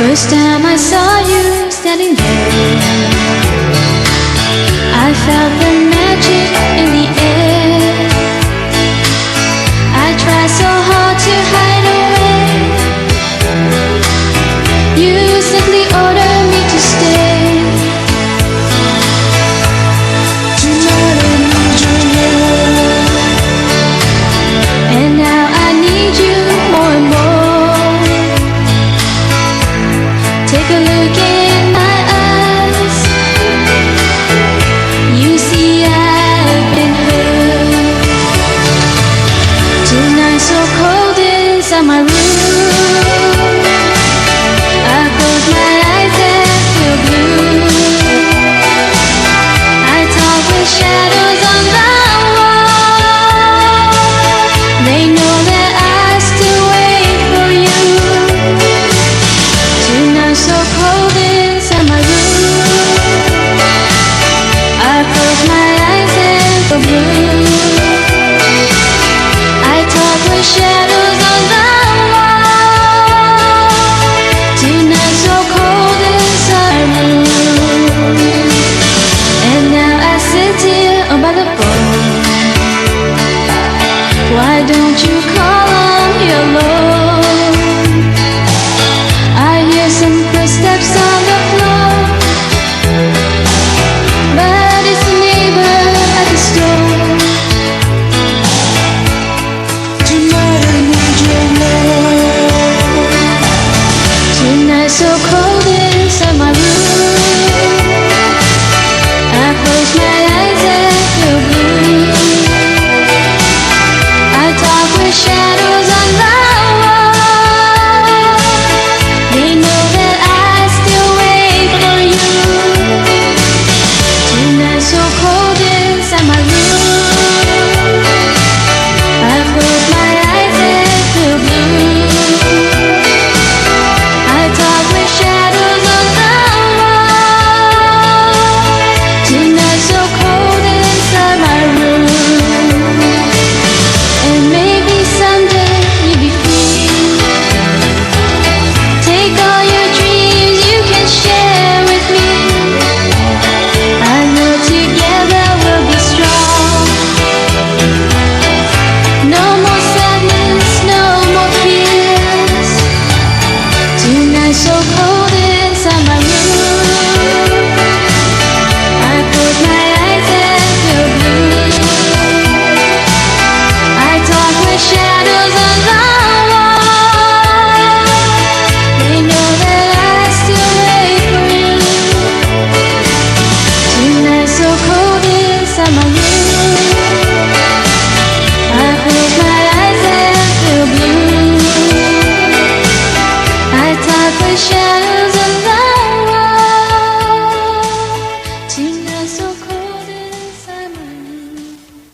First time I saw you standing there, I felt the magic in the air. I tried so hard to hide away. You simply ordered me to stay. Tonight I need you more, and now I need you more and more. Take a look in my eyes. You see I've been hurt. Tonight so cold inside my room. I close my eyes and feel blue. I talk with shadows on the wall. They know that I still wait for you. Tonight so cold inside my room. I close my eyes and feel blue. I talk with shadows on the wall. Tonight so cold inside my room. And now I sit here by the phone. Why don't you call on your Lord?